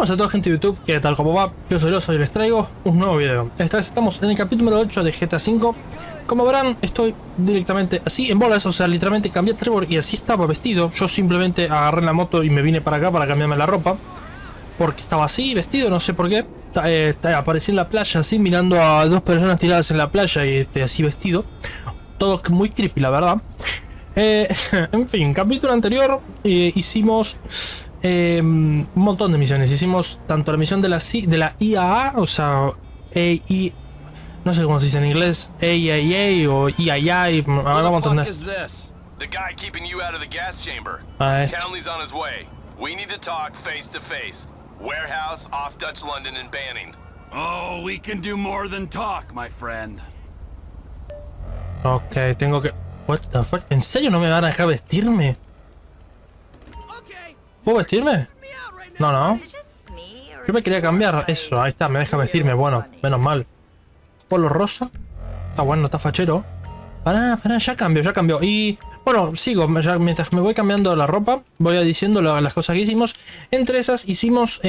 Buenas a toda gente de YouTube, ¿qué tal? ¿Cómo va? Yo soy Loso y les traigo un nuevo video. Esta vez estamos en el capítulo número 8 de GTA V. Como verán, estoy directamente así en bolas, o sea, literalmente cambié a Trevor y así estaba vestido. Yo simplemente agarré la moto y me vine para acá para cambiarme la ropa, porque estaba así vestido, no sé por qué. Aparecí en la playa así, mirando a dos personas tiradas en la playa y así vestido. Todo muy creepy, la verdad. En fin, capítulo anterior hicimos un montón de misiones. Hicimos tanto la misión de la IAA, o sea, no sé cómo se dice en inglés, AAA o IAI, ahora vamos a entender. The guy keeping you out of the gas chamber. Townley's on his way. We need to talk face to face. Warehouse off Dutch London and Banning. Oh, we can do more than talk, my friend. Ok, tengo que... What the fuck? ¿En serio no me van a dejar vestirme? ¿Puedo vestirme? No, no. Yo me quería cambiar. Eso, ahí está, me deja vestirme. Bueno, menos mal. Polo rosa. Está bueno, está fachero. Pará, ya cambió. Y bueno, sigo. Mientras me voy cambiando la ropa, voy diciendo las cosas que hicimos. Entre esas hicimos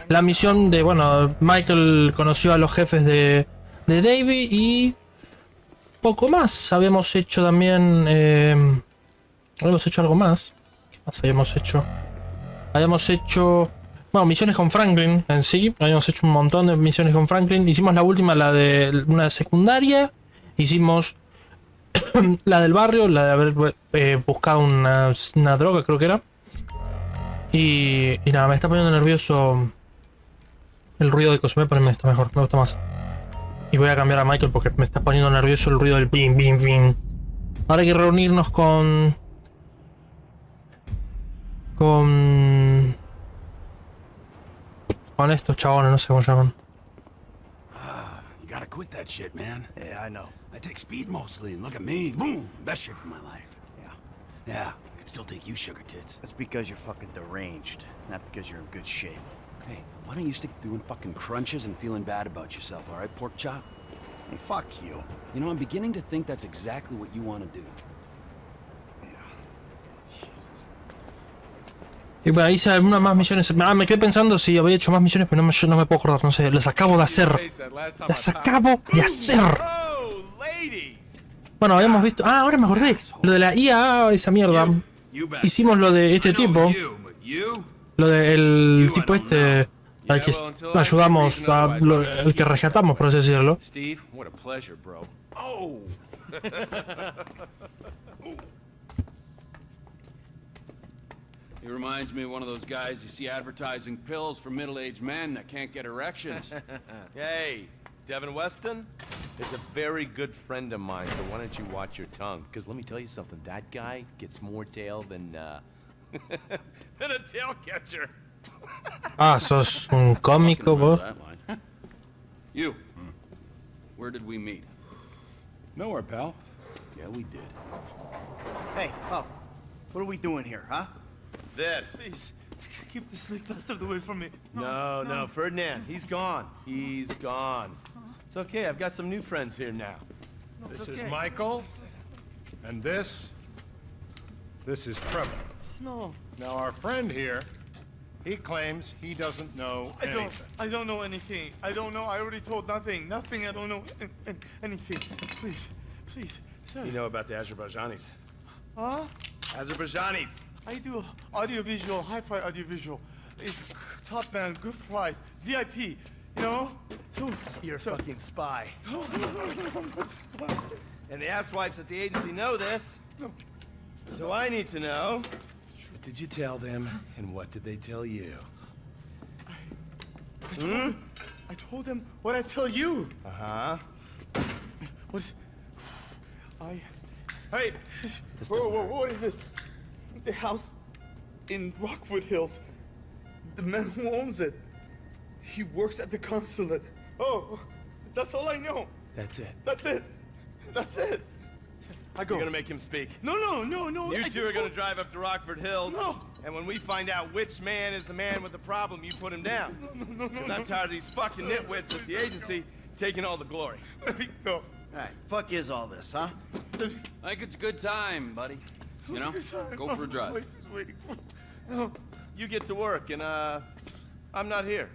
la misión de, bueno, Michael conoció a los jefes de Davey y... poco más. Habíamos hecho también... habíamos hecho algo más. ¿Qué más habíamos hecho? Habíamos hecho... bueno, misiones con Franklin en sí. Habíamos hecho un montón de misiones con Franklin. Hicimos la última, la de una secundaria. Hicimos la del barrio, la de haber buscado una droga, creo que era. Y nada, me está poniendo nervioso el ruido de Cosme, pero está mejor, me gusta más. Y voy a cambiar a Michael porque me está poniendo nervioso el ruido del ping, ping, ping. Ahora hay que reunirnos con estos chabones, no sé cómo se llaman. You gotta quit that shit, man. Yeah, I know. I take speed mostly, and look at me. Boom! Best shape of my life. Yeah. Yeah, I could still take you, sugar tits. That's because you're fucking deranged, not because you're in good shape. Hey, why don't you stick to doing fucking crunches and feeling bad about yourself, all right, pork chop? Hey, fuck you. You know, I'm beginning to think that's exactly what you want to do. Y bueno, hice algunas más misiones. Me quedé pensando si había hecho más misiones, pero no me puedo acordar, no sé, las acabo de hacer. Bueno, habíamos visto... ah, ahora me acordé. Lo de la IA, esa mierda. Hicimos lo de este tipo. Lo del tipo este... al que ayudamos, el que rescatamos, por así decirlo. Steve, what a pleasure, bro. Oh. He reminds me of one of those guys you see advertising pills for middle-aged men that can't get erections. Hey, Devin Weston is a very good friend of mine, so why don't you watch your tongue? Because let me tell you something, that guy gets more tail than than a tail catcher. Ah, sos un cómico, vos. You. Where did we meet? Nowhere, pal. Yeah, we did. Hey, oh, what are we doing here, huh? This. Please, keep the sleep bastard away from me. No, Ferdinand, he's gone. He's gone. It's okay, I've got some new friends here now. No, This it's is okay. Michael, and this is Trevor. No, Now, our friend here, he claims he doesn't know anything. I don't know anything. I don't know. I already told nothing. I don't know anything. Please, sir. You know about the Azerbaijanis. Huh? Azerbaijanis. I do audiovisual, hi-fi audiovisual. It's top man, good price, VIP. You know? So, You're a fucking spy. no. And the asswipes at the agency know this. No. So I need to know, what did you tell them, and what did they tell you? I told them what I tell you. Uh-huh. What is... Hey! This Whoa, doesn't whoa, hurt. what is this? The house in Rockwood Hills. The man who owns it. He works at the consulate. Oh, that's all I know. That's it. That's it. I go. You're gonna make him speak. No. You I two are just gonna told- drive up to Rockford Hills. No. And when we find out which man is the man with the problem, you put him down. No. Because I'm tired of these fucking nitwits at the agency taking all the glory. Let me go. All right, fuck is all this, huh? I think it's a good time, buddy. You know, go for a drive. Wait, waiting for... No. You get to work, and I'm not here.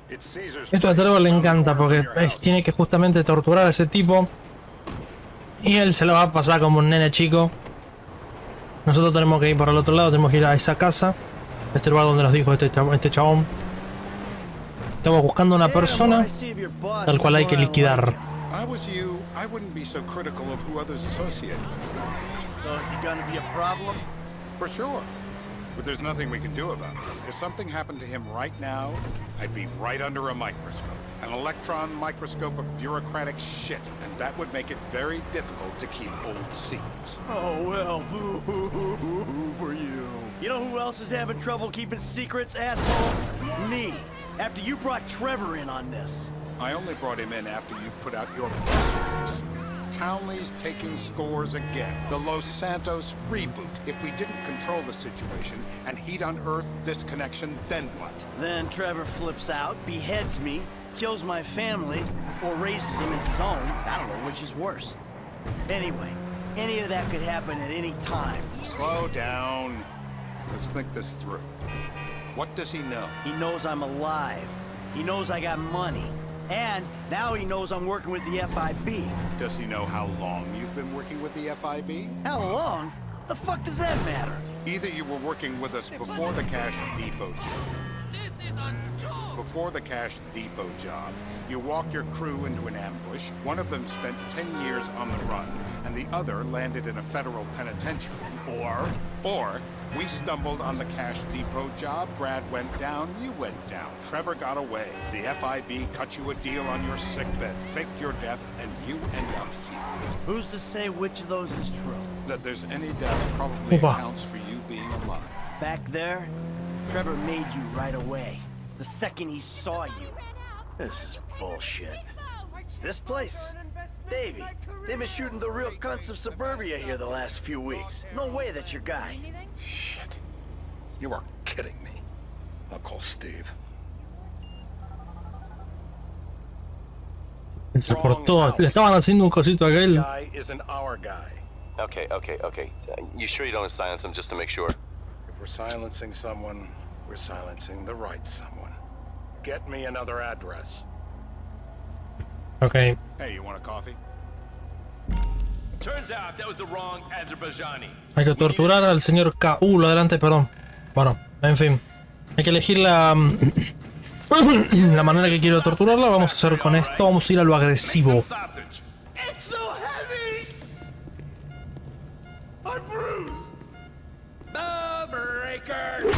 It's Caesar's Esto a Trevor le encanta porque tiene que justamente torturar a ese tipo. Y él se lo va a pasar como un nene chico. Nosotros tenemos que ir por el otro lado, tenemos que ir a esa casa. Este lugar donde nos dijo este chabón. Estamos buscando una persona al cual hay que liquidar. I was you, I wouldn't be so critical of who others associate with. So is he gonna be a problem? For sure. But there's nothing we can do about it. If something happened to him right now, I'd be right under a microscope. An electron microscope of bureaucratic shit. And that would make it very difficult to keep old secrets. Oh, well, boo-hoo-hoo-hoo for you. You know who else is having trouble keeping secrets, asshole? Me. After you brought Trevor in on this. I only brought him in after you put out your press release. Townley's taking scores again. The Los Santos reboot. If we didn't control the situation and he'd unearthed this connection, then what? Then Trevor flips out, beheads me, kills my family, or raises him as his own. I don't know which is worse. Anyway, any of that could happen at any time. Slow down. Let's think this through. What does he know? He knows I'm alive. He knows I got money. And now he knows I'm working with the FIB. Does he know how long you've been working with the FIB? How long? The fuck does that matter? Either you were working with us before the Cash Depot job. Before the Cash Depot job, you walked your crew into an ambush. One of them spent 10 years on the run, and the other landed in a federal penitentiary. Or we stumbled on the Cash Depot job, Brad went down, you went down. Trevor got away. The FIB cut you a deal on your sickbed, faked your death, and you end up here. Who's to say which of those is true? That there's any doubt probably accounts for you being alive. Back there, Trevor made you right away. The second he saw you. This is bullshit. This place? Davey, they've been shooting the real cunts of suburbia here the last few weeks. No way that's your guy. Shit. You are kidding me. I'll call Steve. Se portó, le estaban haciendo un cosito a aquel. Guy isn't our guy. Okay. You sure you don't silence him just to make sure? If we're silencing someone, we're silencing the right someone. Get me another address. Ok. Hey, you want a coffee? Turns out that was the wrong Azerbaijani. Hay que torturar al señor K. Lo adelante, perdón. Bueno, en fin. Hay que elegir la la manera que quiero torturarla. Vamos a hacer con esto. Vamos a ir a lo agresivo. It's so heavy! I'm bruised! The breaker.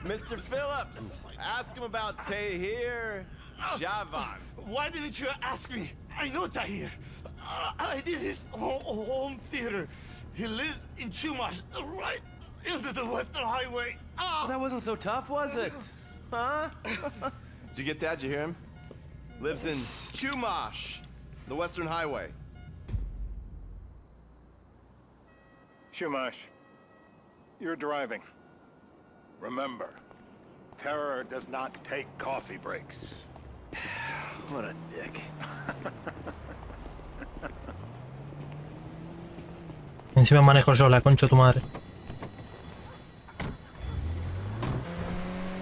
Mr. Phillips, ask him about Tahir Javan. Why didn't you ask me? I know Tahir. I did his home theater. He lives in Chumash, right into the Western Highway. Well, that wasn't so tough, was it? Huh? Did you get that? Did you hear him? Lives in Chumash, the Western Highway. Shumash, you're driving. Remember, terror does not take coffee breaks. What a dick. Encima manejo yo, la concha de tu madre.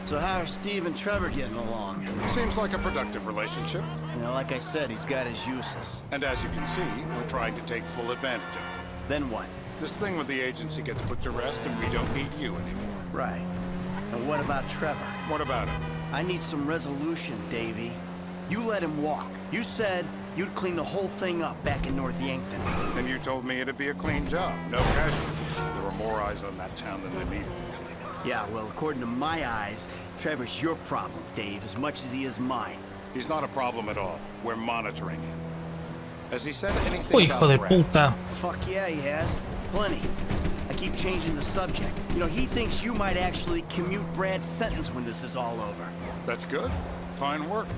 So how are Steve and Trevor getting along? Seems like a productive relationship. You know, like I said, he's got his uses. And as you can see, we're trying to take full advantage of it. Then what? This thing with the agency gets put to rest and we don't need you anymore. Right. And what about Trevor? What about him? I need some resolution, Davey. You let him walk. You said you'd clean the whole thing up back in North Yankton. And you told me it'd be a clean job, no casualties. There were more eyes on that town than there needed to be. Yeah, well, according to my eyes, Trevor's your problem, Dave, as much as he is mine. He's not a problem at all. We're monitoring him. Has he said anything Oh, hijo de about Brad? puta. Fuck yeah, he has. Plenty. I keep changing the subject. You know, he thinks you might actually commute Brad's sentence when this is all over. That's good. Fine work.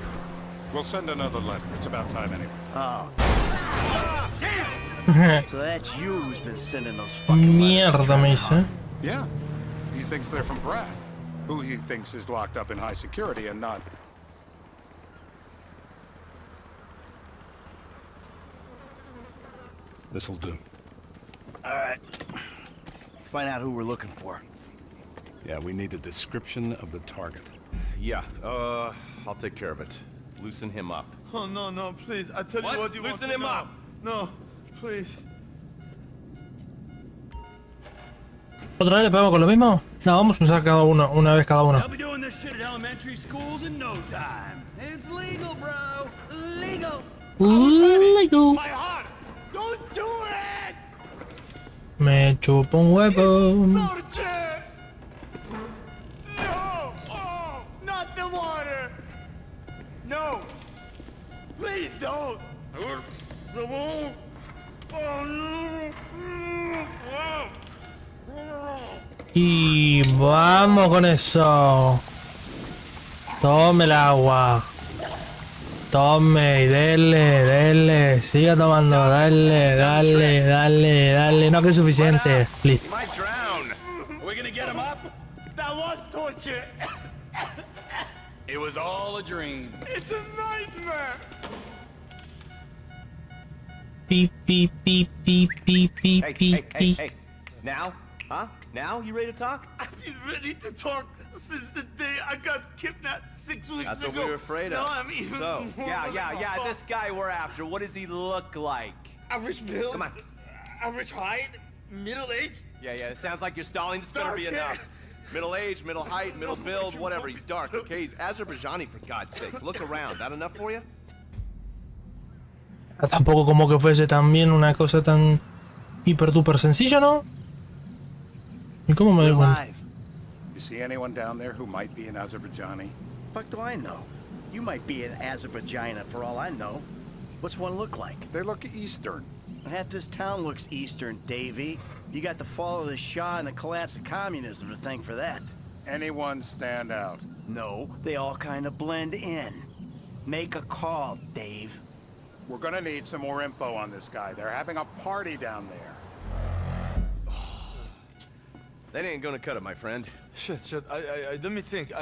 We'll send another letter. It's about time anyway. Oh. So that's you who's been sending those fucking letters to Mierda, Trevor, me huh? dice. Yeah. He thinks they're from Brad, who he thinks is locked up in high security and not... This'll do. All right. Find out who we're looking for. Yeah, we need a description of the target. Yeah, I'll take care of it. Loosen him up. Oh, no, no, please. I tell What? you what you Loosen want to him know. up. No, please. ¿Otra vez le pegamos con lo mismo? No, vamos a usar cada uno, una vez cada uno. I'll be doing this shit at elementary schools in no time. It's legal, bro. Legal. Lego. My heart! Don't do it! Me chupo un huevo. Torture! No! Oh, not the water! No! Please don't! Oh, no! Y vamos con eso. Tome el agua. Tome y dele. Siga tomando. Dale. No, que es suficiente. Listo. You might drown. Are we gonna get him up? That was torture! It was all a dream. It's a nightmare! Pi. Hey. Now? Huh? Now? You ready to talk? I've been ready to talk since the day I got kidnapped 6 weeks That's ago. what we were afraid of. No, I mean... So, yeah, this guy we're after, what does he look like? Average build. Come on. Average height. Middle age. Yeah, it sounds like you're stalling. This better be Dark hair. enough. Middle age, middle height, middle build, whatever. He's dark, okay? He's Azerbaijani, for God's sakes. Look around. That enough for you? Tampoco como que fuese también una cosa tan hiper duper sencilla, ¿no? ¿Y cómo me doy We're cuenta? live. You see anyone down there who might be an Azerbaijani? Fuck do I know? You might be an Azerbaijan for all I know. What's one look like? They look Eastern. Half this town looks Eastern, Davy. You got the fall of the Shah and the collapse of communism to thank for that. Anyone stand out? No, they all kind of blend in. Make a call, Dave. We're gonna need some more info on this guy. They're having a party down there. That ain't gonna cut it, my friend. Shit. I let me think.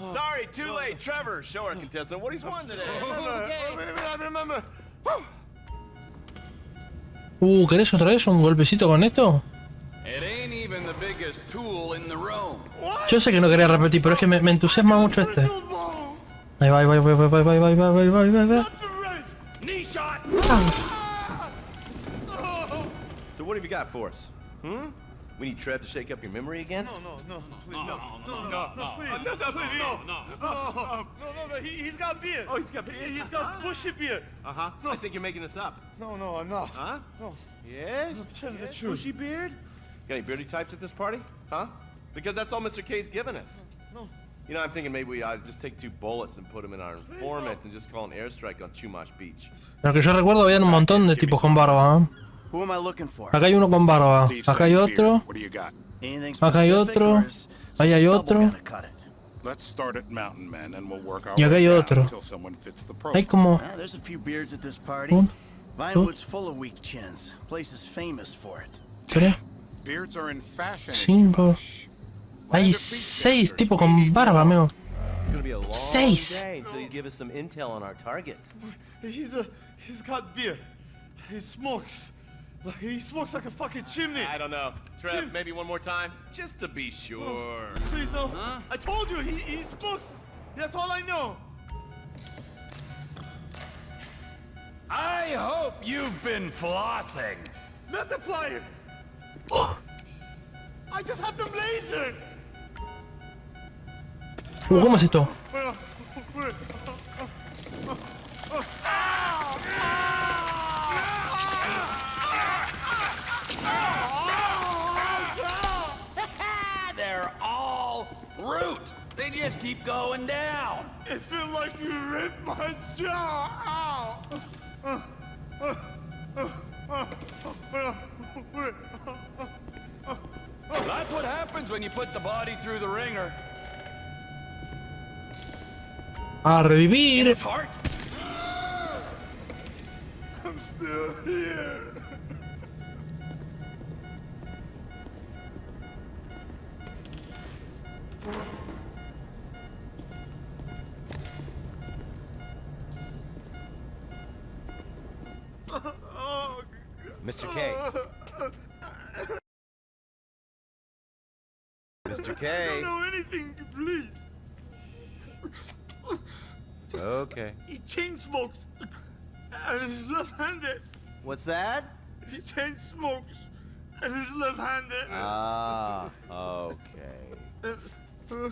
Sorry, too late. Trevor, show our contestant what he's won today. I remember. ¿Querés otra vez un golpecito con esto? It ain't even the biggest tool in the room. Yo sé que no quería repetir, pero es que me entusiasma mucho este. Ahí va. Knee shot. So what have you got for us? We need Trev to shake up your memory again? No, please, no, please. He's got beer. Oh, he's got beer? He's got bushy beard. Uh-huh. I think you're making this up. No, I'm not. Huh? No. Yeah? Tell me the truth. Bushy beard? Got any beardy types at this party? Huh? Because that's all Mr. K's given us. No. You know, I'm thinking maybe we ought to just take 2 bullets and put them in our informant and just call an airstrike on Chumash Beach. Lo que yo recuerdo habían un montón de tipos con barba, ¿eh? Who am I looking for? Acá hay uno con barba, Steve acá hay said otro, beard. What do you got? Anything acá hay specific, otro, or is ahí hay stubble otro. gonna cut it? Let's start at Mountain Men and we'll work our Y acá way hay down otro. until someone fits the profile. Hay como... Well, there's a few beards at this party. Un, Vinewood's full of weak chins. Place is famous for it. 3, Beards are in fashion. 5... Hay 6 tipos con barba, amigo. It's gonna be a long 6. day until you give us some intel on our target. He's got beer. He smokes. He smokes like a fucking chimney. I don't know. Trev, Jim. maybe one more time? Just to be sure. Please, no. I told you, he smokes. That's all I know. I hope you've been flossing. Not the flyers. I just have them laser. ¿Cómo es esto? They're all root. They just keep going down. It feels like you ripped my jaw out. That's what happens when you put the body through the ringer. A revivir. His heart. I'm still here. Oh, Mr. K. Mr. K. I don't know anything, please. It's okay. He chain smokes. And he's left-handed. What's that? He chain smokes. And he's left-handed. Ah, okay. You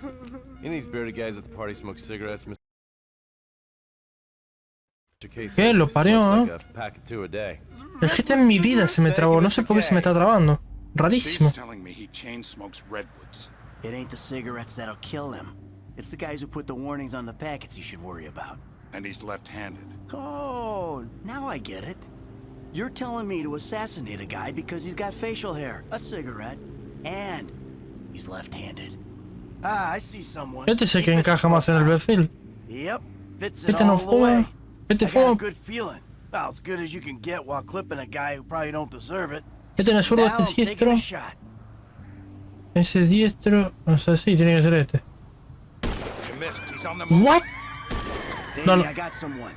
know these bearded guys at the party smoke cigarettes, Mr. K says Lo he parió, smokes like a pack of 2 a day. El GTA en mi vida se me trabó. No sé por qué se me está trabando. Rarísimo. Steve's telling me he chain smokes redwoods. It ain't the cigarettes that'll kill him. It's the guys who put the warnings on the packets you should worry about. And he's left-handed. Oh, now I get it. You're telling me to assassinate a guy because he's got facial hair, a cigarette, and he's left-handed. Ah, I see someone. Este es el que encaja más en el perfil. Yep, fits it Este no all the way. fuma. Este I got a fuma. good feeling. Well, as good as you can get while clipping a guy who probably don't deserve it. Este no es zurdo, Now, este es take it diestro. a shot. Ese es diestro. O sea, sí, tiene que ser este. You missed. He's on the move. What? Hey, No, no. I got someone.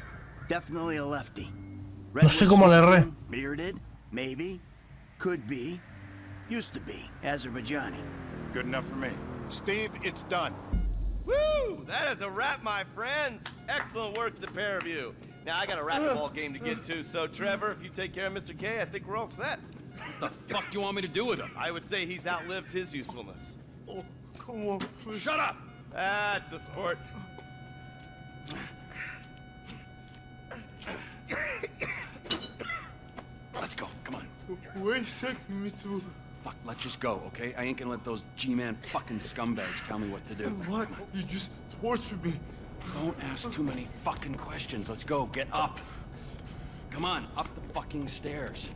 Definitely a lefty. No sé cómo le erré. Bearded, maybe, could be, used to be, Azerbaijani. Good enough for me. Steve, it's done. Woo! That is a wrap, my friends. Excellent work to the pair of you. Now, I got a racquetball game to get to, so Trevor, if you take care of Mr. K, I think we're all set. What the fuck do you want me to do with him? I would say he's outlived his usefulness. Oh, come on, please. Shut up! That's a sport. Let's go, come on. Where are you taking me to? Fuck, let's just go, okay? I ain't gonna let those G-Man fucking scumbags tell me what to do. What? You just tortured me. Don't ask too many fucking questions. Let's go, get up. Come on, up the fucking stairs.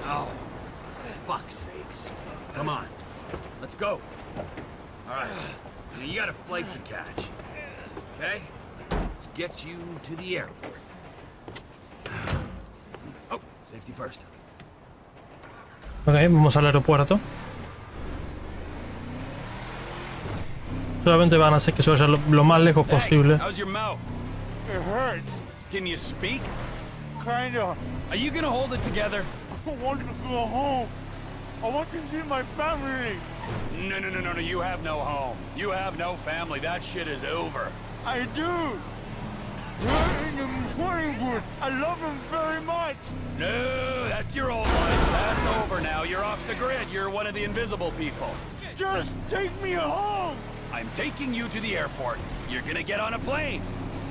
Oh, for fuck's sakes. Come on, let's go. All right, now you got a flight to catch, okay? Let's get you to the airport. Oh, safety first. Ok, vamos al aeropuerto. Solamente van a hacer que se vaya lo más lejos posible. How's your mouth? It hurts. Can you speak? Kinda. Are you gonna hold it together? I want to go home. I want to see my family. No, no, no, no, no, you have no home. You have no family. That shit is over. I do. They're in the morning wood. I love them very much. No, that's your old life. That's over now. You're off the grid. You're one of the invisible people. Just take me home. I'm taking you to the airport. You're gonna get on a plane.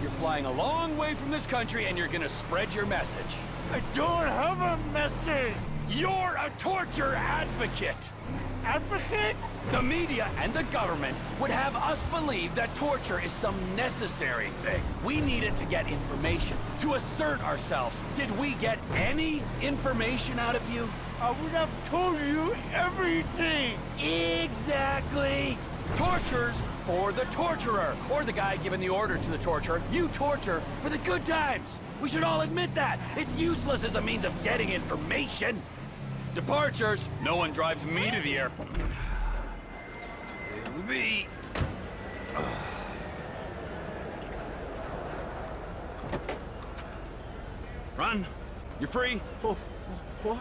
You're flying a long way from this country and you're gonna spread your message. I don't have a message. You're a torture advocate. Advocate? The media and the government would have us believe that torture is some necessary thing. We need it to get information, to assert ourselves. Did we get any information out of you? I would have told you everything. Exactly. Torture's for the torturer, or the guy giving the order to the torturer. You torture for the good times. We should all admit that. It's useless as a means of getting information. Departures. No one drives me to the airport. Here we be. Run. You're free. Oh, what?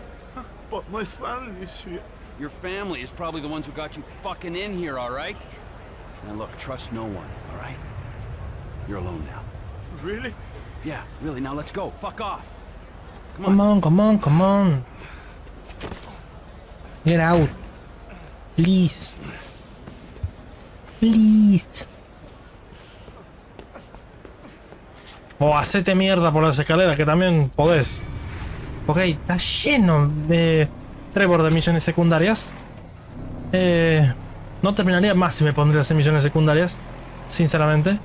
But my family is here. Your family is probably the ones who got you fucking in here, all right? Now look, trust no one, all right? You're alone now. Really? Yeah, really, now let's go. Fuck off. Come Come on. on, come on, come on. Get out. Please. Please. O hacete mierda por las escaleras, que también podés. Ok, está lleno de Trevor de misiones secundarias. No terminaría más si me pondría a hacer misiones secundarias, sinceramente.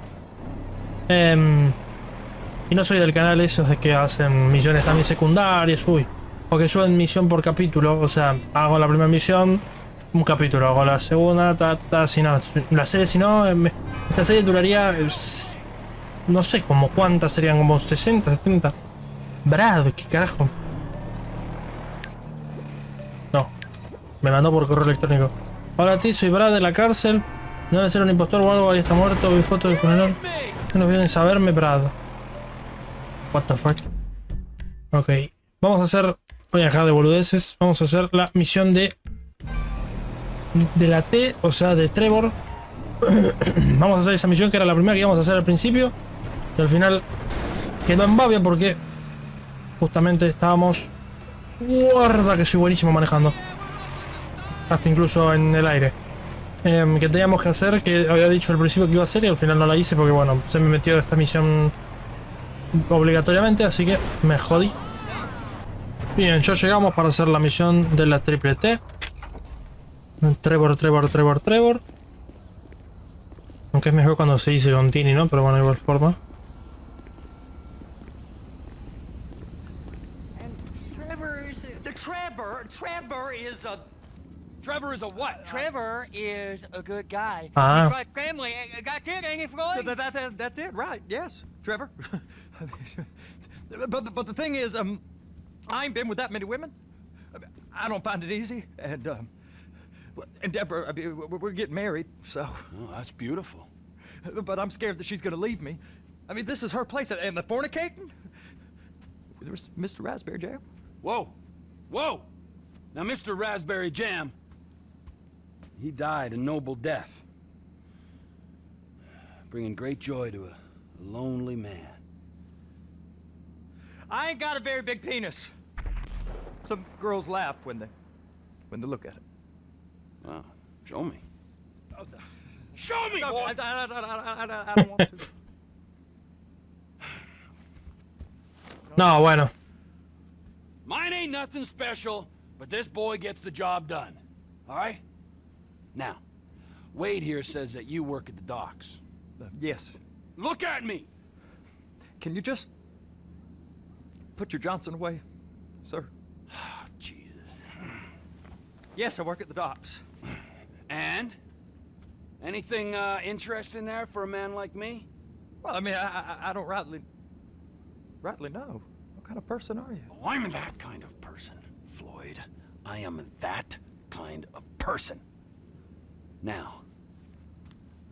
Y no soy del canal esos de que hacen misiones también secundarias, uy. Porque suben misión por capítulo, o sea, hago la primera misión, un capítulo, hago la segunda, si no, la serie si no, esta serie duraría, no sé, como cuántas serían, como 60, 70. Brad, qué carajo. No, me mandó por correo electrónico. Hola, tío, soy Brad de la cárcel. No debe ser un impostor o algo, ahí está muerto, vi fotos del funeral. No vienen a saberme, Brad. What the fuck. Ok. Vamos a hacer... Voy a dejar de boludeces. Vamos a hacer la misión de la T, o sea, de Trevor. Vamos a hacer esa misión que era la primera que íbamos a hacer al principio. Y al final quedó en babia porque justamente estábamos... Guarda que soy buenísimo manejando. Hasta incluso en el aire. Que teníamos que hacer, que había dicho al principio que iba a hacer y al final no la hice porque bueno, se me metió esta misión obligatoriamente, así que me jodí. Bien, ya llegamos para hacer la misión de la triple T. Trevor. Aunque es mejor cuando se dice con Tini, ¿no? Pero bueno, de igual forma. Trevor is a what? Trevor is a good guy. Ah. He's like family. That's it, ain't it, Floyd? That's it, right? Yes, Trevor. but the thing is, I ain't been with that many women. I don't find it easy, and Deborah, I mean, we're getting married, so. Oh, that's beautiful. But I'm scared that she's gonna leave me. I mean, this is her place, and the fornicating. There's Mr. Raspberry Jam. Whoa, whoa! Now, Mr. Raspberry Jam, he died a noble death, bringing great joy to a lonely man. I ain't got a very big penis. Some girls laugh when they look at it. Oh, show me. Show me, boy! I don't want to. No, bueno. Mine ain't nothing special, but this boy gets the job done. All right? Now, Wade here says that you work at the docks. Yes. Look at me! Can you just put your Johnson away, sir? Oh, Jesus. Yes, I work at the docks. And? Anything interesting there for a man like me? Well, I mean, I don't rightly know. What kind of person are you? Oh, I'm that kind of person, Floyd. I am that kind of person. Now,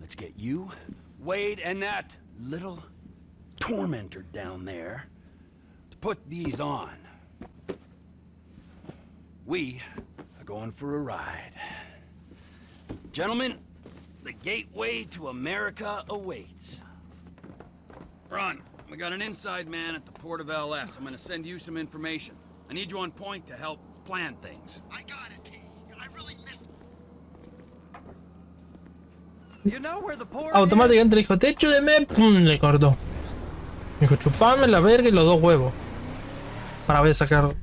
let's get you, Wade, and that little tormentor down there to put these on. We are going for a ride. Gentlemen, the gateway to America awaits. Run. We got an inside man at the port of LS. I'm gonna send you some information. I need you on point to help plan things. I got it, T. I really miss... You know where the port Automáticamente le dijo, techo de me... ¡Pum! Le cortó. Dijo, chupame la verga y los dos huevos. Ahora voy a sacar...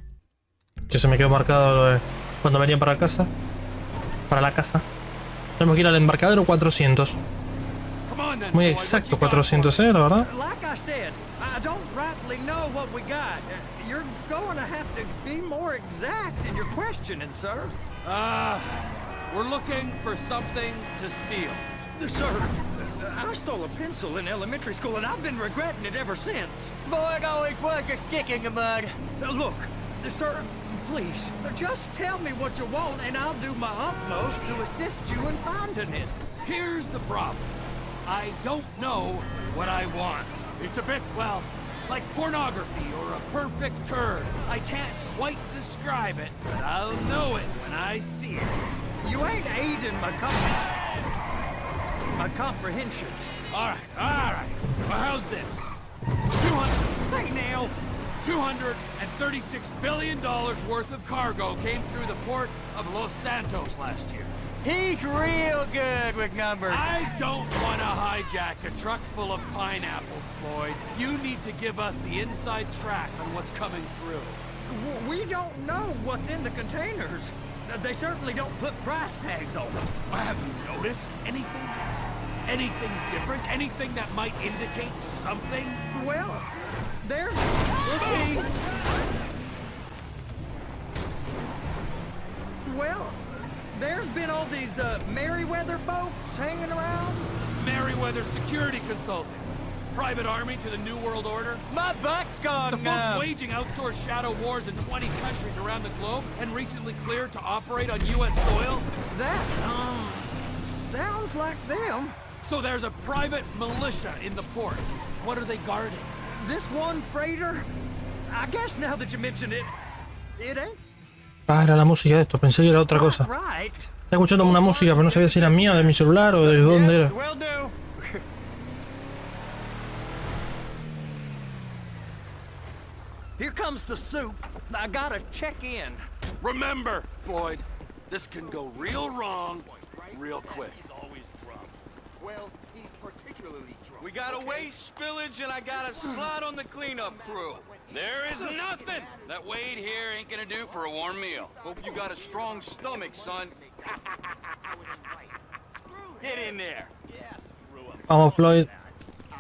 Que se me quedó marcado lo de... Cuando venía para casa. Para la casa. Tenemos que ir al Embarcadero 400. Muy exacto 400, la verdad. Like I said, I don't rightly know what we got. You're going to have to be more exact in your questioning, sir. We're looking for something to steal. Sir, I stole a pencil in elementary school and I've been regretting it ever since. Boy, it always was a stick in the mud. Look, sir, please, just tell me what you want and I'll do my utmost to assist you in finding it. Here's the problem. I don't know what I want. It's a bit, well, like pornography or a perfect turd. I can't quite describe it, but I'll know it when I see it. You ain't aiding my comprehension. All right. Well, how's this? 200. Hey, now. $236 billion worth of cargo came through the port of Los Santos last year. He's real good with numbers. I don't want to hijack a truck full of pineapples, Floyd. You need to give us the inside track on what's coming through. We don't know what's in the containers. They certainly don't put price tags on them. Have you noticed anything? Anything different? Anything that might indicate something? Well, there's... Well, there's been all these Merryweather folks hanging around. Merryweather Security Consulting. Private army to the New World Order. My butt's gone The numb. folks waging outsourced shadow wars in 20 countries around the globe and recently cleared to operate on U.S. soil. That, Sounds like them. So there's a private militia in the port. What are they guarding? This one freighter? I guess now that you mention it, it ain't Ah, era la música de esto. Pensé que era otra cosa. right. Estaba escuchando una música, pero no sabía si era mía, de mi celular o de dónde era. Will do. Here comes the soup. I gotta check in. Remember, Floyd, this can go real wrong real quick. Well, he's particularly drunk. We got a waste spillage and I got a slot on the cleanup crew. There is nothing that Wade here ain't gonna do for a warm meal. Hope you got a strong stomach, son. Get in there. Vamos, Floyd.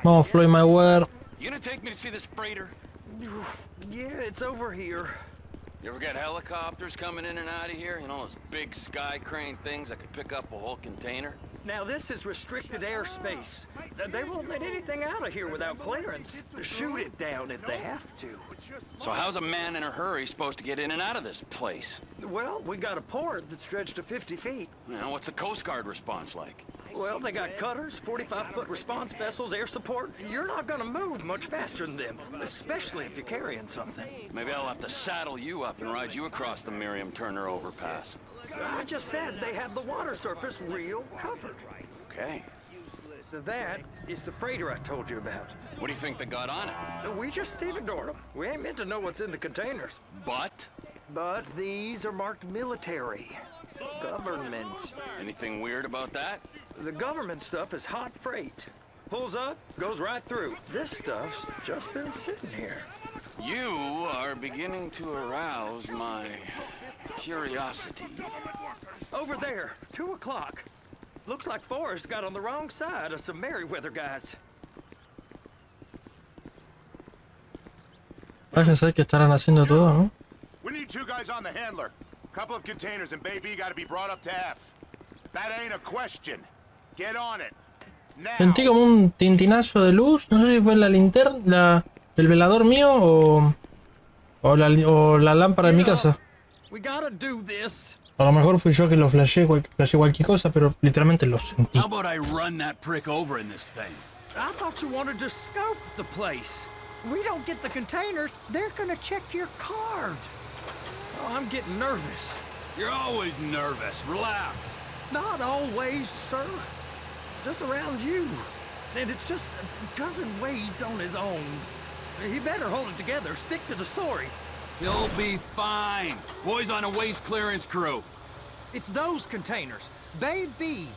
Vamos, Floyd Mayweather. You gonna take me to see this freighter? Yeah, it's over here. You ever get helicopters coming in and out of here? You know, those big sky crane things that could pick up a whole container? Now this is restricted airspace. They won't let anything out of here without clearance. Shoot it down if they have to. So how's a man in a hurry supposed to get in and out of this place? Well, we got a port that's stretched to 50 feet. You know, what's the Coast Guard response like? Well, they got cutters, 45-foot response vessels, air support. You're not gonna move much faster than them, especially if you're carrying something. Maybe I'll have to saddle you up and ride you across the Miriam Turner overpass. I just said they have the water surface real covered. Okay. So that is the freighter I told you about. What do you think they got on it? We just stevedored them. We ain't meant to know what's in the containers. But? But these are marked military. Government. Anything weird about that? The government stuff is hot freight. Pulls up, goes right through. This stuff's just been sitting here. You are beginning to arouse my curiosity. Over there, 2 o'clock. Looks like Forrest got on the wrong side of some Merryweather guys. Vaya a ser que estarán haciendo todo, ¿no? We need 2 guys on the handler. Couple of containers and Baby got to be brought up to F. That ain't a question. Get on it. Now. Sentí como un tintinazo de luz. No sé si fue la linterna, el velador mío o la lámpara de mi casa. We gotta do this. A lo mejor fui yo que lo flasheé cualquier cosa, pero literalmente lo sentí. How about I run that prick over in this thing? I thought you wanted to scope the place. We don't get the containers, they're gonna check your card. Oh, I'm getting nervous. You're always nervous. Relax. Not always, sir. Just around you. And it's just Cousin Wade's on his own. He better hold it together, stick to the story. He'll be fine. Boys on a waste clearance crew. It's those containers. Baby.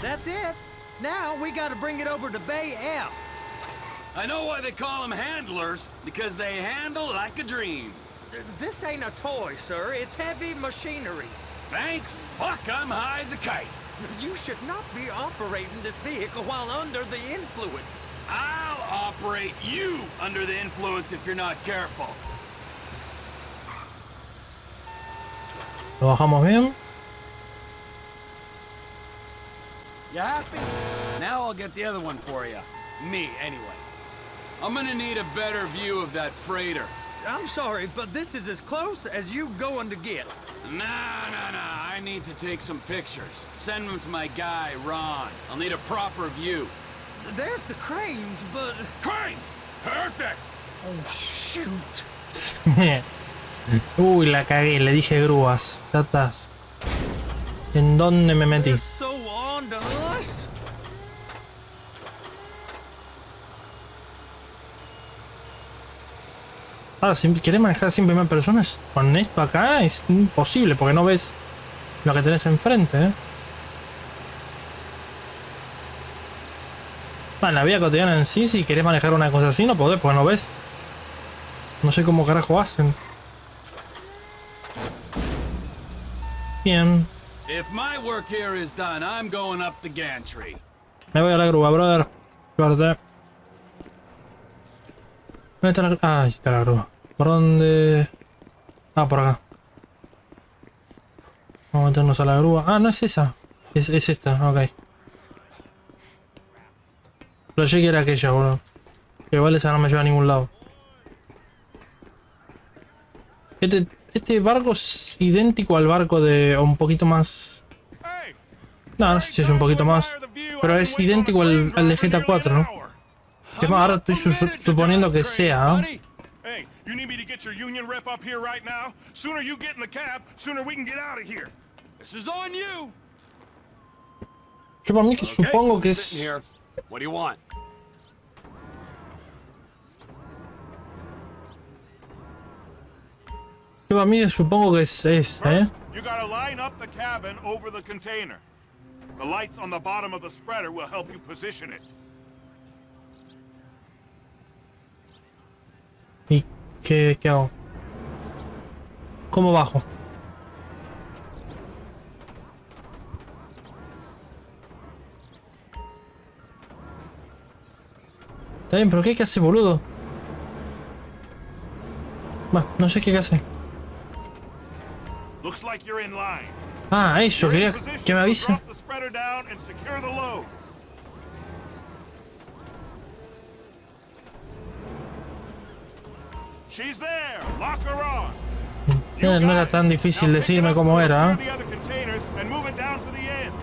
That's it. Now we gotta bring it over to Bay F. I know why they call them handlers, because they handle like a dream. This ain't a toy, sir. It's heavy machinery. Thank fuck I'm high as a kite. You should not be operating this vehicle while under the influence. I'll operate you under the influence if you're not careful. Lo bajamos bien. You happy? Now I'll get the other one for you. Me, anyway. I'm gonna need a better view of that freighter. I'm sorry, but this is as close as you going to get. Nah. I need to take some pictures. Send them to my guy, Ron. I'll need a proper view. There's the cranes, but... Cranes! Perfect! Oh, shoot. Uy, la cagué, le dije grúas. Ya estás. ¿En dónde me metí? They're so on to us. Ahora, si querés manejar sin primera persona, con esto acá es imposible, porque no ves lo que tenés enfrente, ¿eh? Bueno, en la vida cotidiana en sí, si querés manejar una cosa así, no podés, porque no ves. No sé cómo carajo hacen. Bien. If my work here is done, I'm going up the gantry. Me voy a la grúa, brother. Suerte. ¿Dónde está la grúa? Ah, ahí está la grúa. ¿Por dónde? Ah, por acá. Vamos a meternos a la grúa. Ah, no es esa. Es esta, ok. Pero yo que era aquella, boludo. Que igual esa no me lleva a ningún lado. Este barco es idéntico al barco de... o un poquito más... No, no sé si es un poquito más. Pero es idéntico al de GTA 4, ¿no? Es más, ahora estoy suponiendo que sea, ¿eh? Hey, you need me to get your union rep up here right now? Sooner you get in the cab, sooner we can get out of here. This is on you. Yo para mí que supongo que es... What do you want? Yo para mí que supongo que es ¿eh? First, you gotta line up the cabin over the container. The lights on the bottom of the spreader will help you position it. ¿Y qué hago? ¿Cómo bajo? Está bien, pero ¿qué hay que hacer, boludo? Bueno, no sé qué hay que hacer. Looks like you're in line. Ah, eso, quería que me avise. Drop the spreader down and secure the load. She's there. Lock her on. No era tan difícil decirme cómo era, ¿eh? The other containers and move it down to the end.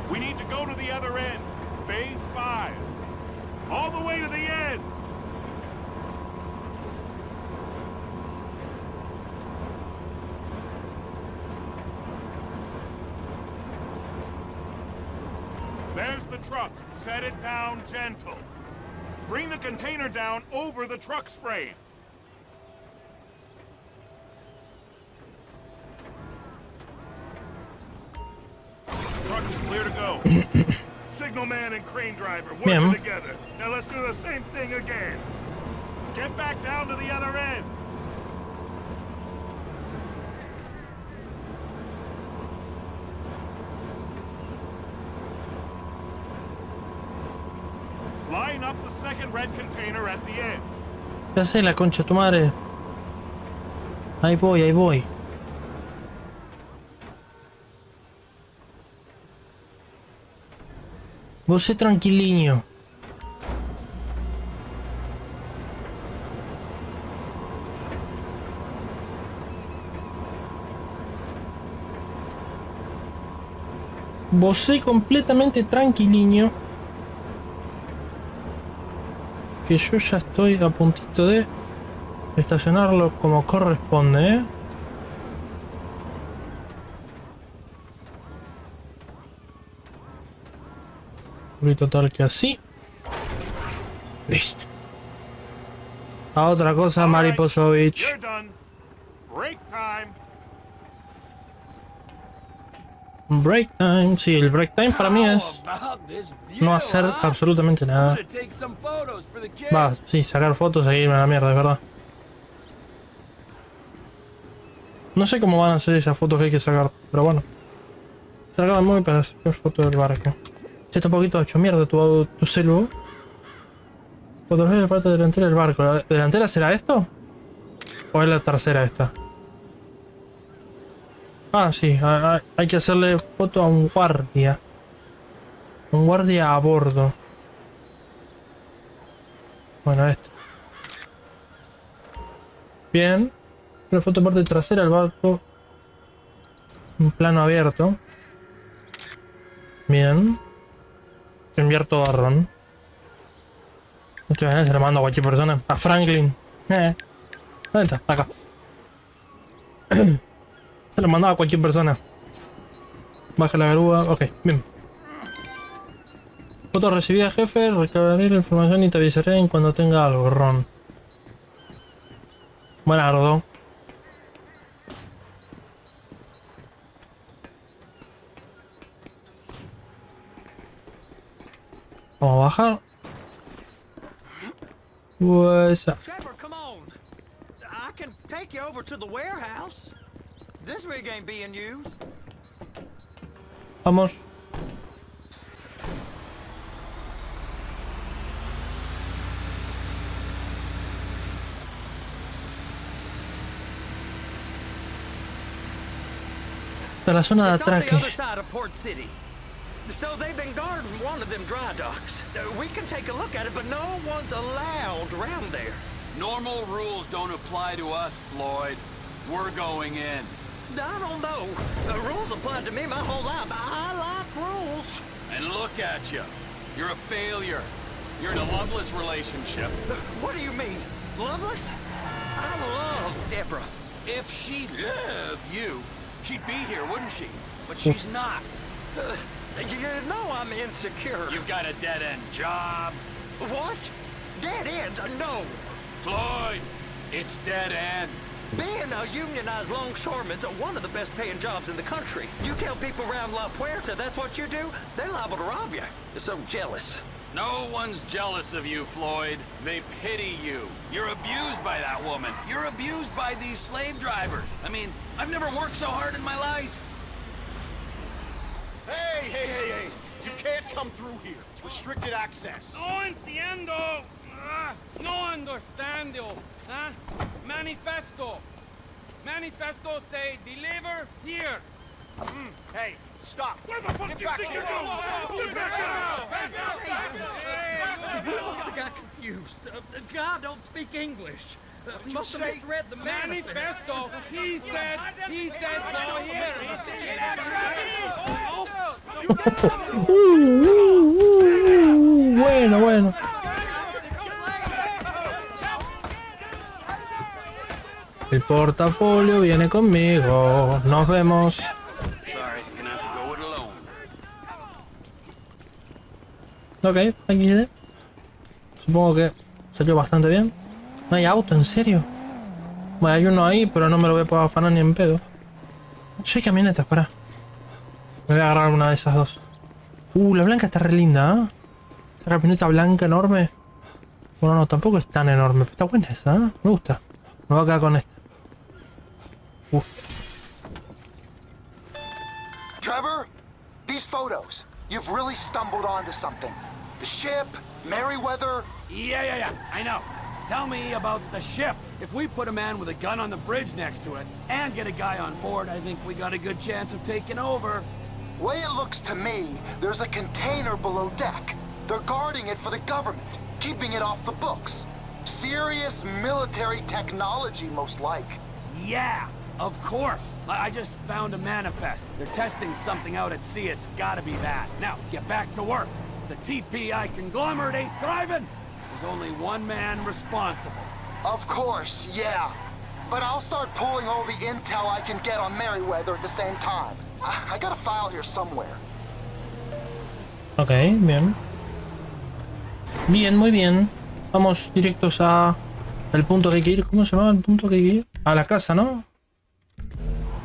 We need to go to the other end. Bay 5. All the way to the end. There's the truck. Set it down gentle. Bring the container down over the truck's frame. Truck is clear to go. Signalman and crane driver working together. Now let's do the same thing again. Get back down to the other end. Line up the second red container at the end. Ya sé, la concha de tu madre. Ahí voy, ahí voy. Vos sé tranquiliño. Vos sé completamente tranquiliño. Que yo ya estoy a puntito de estacionarlo como corresponde, ¿eh? Y total que así. Listo. A otra cosa, Mariposovich. Break time. Sí, el break time para mí es no hacer absolutamente nada. Va, sí, sacar fotos e irme a la mierda, es verdad. No sé cómo van a ser esas fotos que hay que sacar, pero bueno. Sacar muy para sacar fotos del barco. Se está un poquito hecho mierda tu celu. Podrás ver la parte delantera del barco. ¿La delantera será esto? ¿O es la tercera esta? Ah, sí. Hay que hacerle foto a un guardia. Un guardia a bordo. Bueno, esto. Bien. Una foto parte trasera del barco. Un plano abierto. Bien. Enviar todo a Ron. Se lo mando a cualquier persona. A Franklin. ¿Dónde está? Acá. Se lo mandaba a cualquier persona. Baja la grúa. Ok, bien. Foto recibida, jefe. Recabaré la información y te avisaré en cuando tenga algo, Ron. Buenardo. Vamos a bajar. What's up? Trevor, come on. I can take you over to the warehouse. This rig ain't being used. Vamos. Esta es la zona de atraque. So they've been guarding one of them dry docks. We can take a look at it, but no one's allowed around there. Normal rules don't apply to us, Floyd. We're going in. I don't know. The rules applied to me my whole life. I like rules. And look at you. You're a failure. You're in a loveless relationship. What do you mean? Loveless? I love Deborah. If she loved you, she'd be here, wouldn't she? But she's not. You know I'm insecure. You've got a dead-end job. What? Dead end? No. Floyd, it's dead end. Being a unionized longshoreman's one of the best paying jobs in the country. You tell people around La Puerta that's what you do, they're liable to rob you. They're so jealous. No one's jealous of you, Floyd. They pity you. You're abused by that woman. You're abused by these slave drivers. I mean, I've never worked so hard in my life. Hey! You can't come through here. It's restricted access. No entiendo. No understando. Huh? Manifesto. Manifesto say deliver here. Hey, stop. Where the fuck Get do you back think here. you're going? Get back here! You must have got confused. God don't speak English. Must have say? misread the manifesto. Manifesto. He said go here. Bueno. El portafolio viene conmigo. Nos vemos. Sorry, you're gonna have to go it alone. Ok, XD. Supongo que salió bastante bien. No hay auto, ¿en serio? Bueno, hay uno ahí, pero no me lo voy a poder afanar ni en pedo. Yo hay camionetas, pará. Me voy a agarrar una de esas dos. La blanca está re linda, ¿eh? Esa camioneta blanca enorme. Bueno, no, tampoco es tan enorme, pero está buena esa, ¿eh? Me gusta. Me voy a quedar con esta. Uf. Trevor, these photos. You've really stumbled onto something. The ship, Merryweather. Yeah, I know. Tell me about the ship. If we put a man with a gun on the bridge next to it and get a guy on board, I think we got a good chance of taking over. Way it looks to me, there's a container below deck. They're guarding it for the government, keeping it off the books. Serious military technology, most like. Yeah, of course. I just found a manifest. They're testing something out at sea. It's gotta be that. Now, get back to work. The TPI conglomerate ain't thriving. There's only one man responsible. Of course, yeah. But I'll start pulling all the intel I can get on Merryweather at the same time. I got a file here somewhere. Ok, bien. Bien, muy bien. Vamos directos a el punto que hay que ir. ¿Cómo se llama el punto que hay que ir? A la casa, ¿no?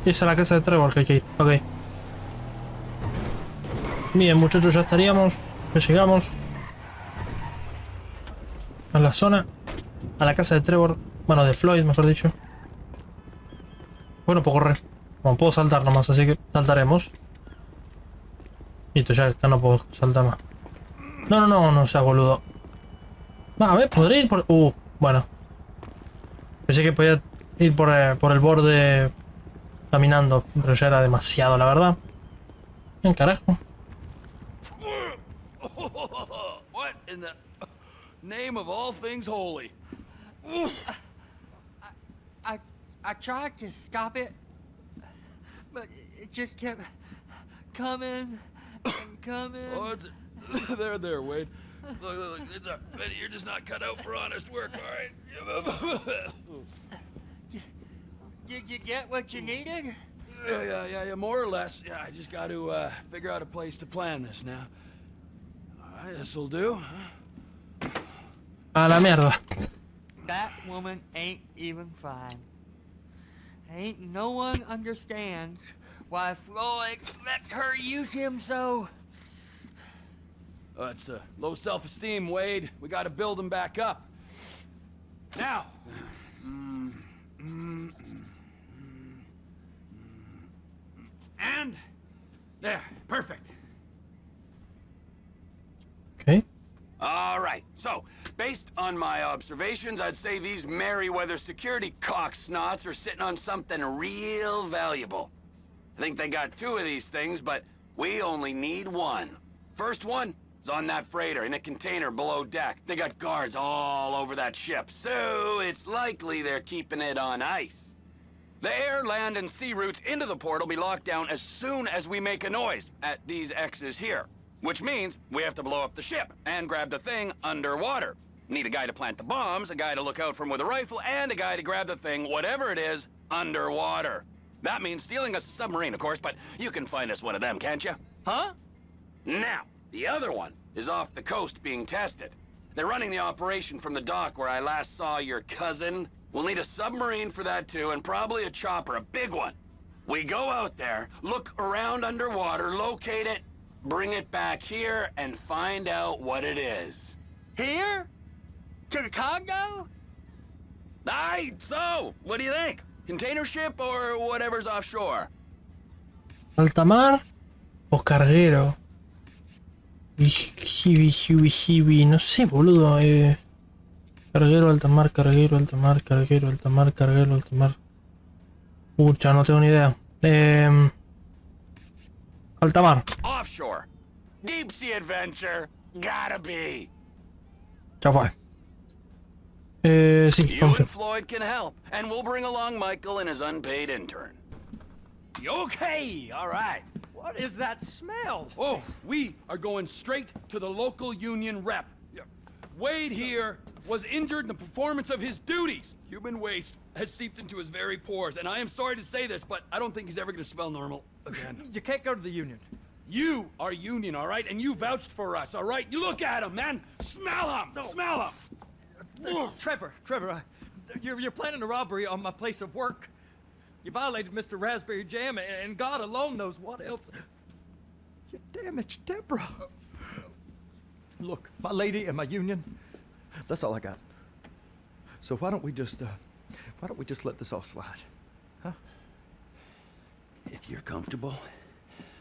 Es a la casa de Trevor que hay que ir. Ok. Bien, muchachos, ya estaríamos. Ya llegamos a la zona. A la casa de Trevor. Bueno, de Floyd, mejor dicho. Bueno, puedo correr. Bueno, puedo saltar nomás, así que saltaremos. Listo, ya está, no puedo saltar más. No seas boludo. Va, a ver, podría ir por... bueno. Pensé que podía ir por el borde caminando, pero ya era demasiado, la verdad. ¿Qué carajo? What in the name of all things holy? I tried to stop it, but it just kept coming and coming. Oh, it's there, Wade. Look, it's Betty, you're just not cut out for honest work, all right? Did you get what you needed? Yeah, more or less. Yeah, I just got to figure out a place to plan this now. All right, this'll do. A la mierda. That woman ain't even fine. Ain't no one understands why Floyd lets her use him so. It's low self-esteem, Wade. We got to build him back up. Now. And there, perfect. Okay. All right, so, based on my observations, I'd say these Merryweather security cocksnots are sitting on something real valuable. I think they got 2 of these things, but we only need 1. First one is on that freighter in a container below deck. They got guards all over that ship, so it's likely they're keeping it on ice. The air, land, and sea routes into the port will be locked down as soon as we make a noise at these X's here. Which means we have to blow up the ship and grab the thing underwater. Need a guy to plant the bombs, a guy to look out for 'em with a rifle, and a guy to grab the thing, whatever it is, underwater. That means stealing us a submarine, of course, but you can find us one of them, can't you? Huh? Now, the other one is off the coast being tested. They're running the operation from the dock where I last saw your cousin. We'll need a submarine for that too, and probably a chopper, a big one. We go out there, look around underwater, locate it, bring it back here, and find out what it is. Here? To the Congo? Aye, so, what do you think? Container ship or whatever's offshore? ¿Alta mar o carguero? Hibi, no sé, boludo. Carguero, alta mar, carguero, alta mar, carguero, alta mar, carguero, alta mar. Pucha, no tengo ni idea. Alta mar. Offshore. Deep sea adventure. Gotta be. Ya fue. Sí, You confío. and Floyd can help, and we'll bring along Michael and his unpaid intern. Okay, all right. What is that smell? Oh, we are going straight to the local union rep. Wade here was injured in the performance of his duties. Human waste has seeped into his very pores, and I am sorry to say this, but I don't think he's ever going to smell normal again. You can't go to the union. You are union, all right? And you vouched for us, all right? You look at him, man. Smell him. No. Smell him. Trevor, you're planning a robbery on my place of work. You violated Mr. Raspberry Jam, and God alone knows what else. You damaged Deborah. Look, my lady and my union, that's all I got. So why don't we just let this all slide, huh? If you're comfortable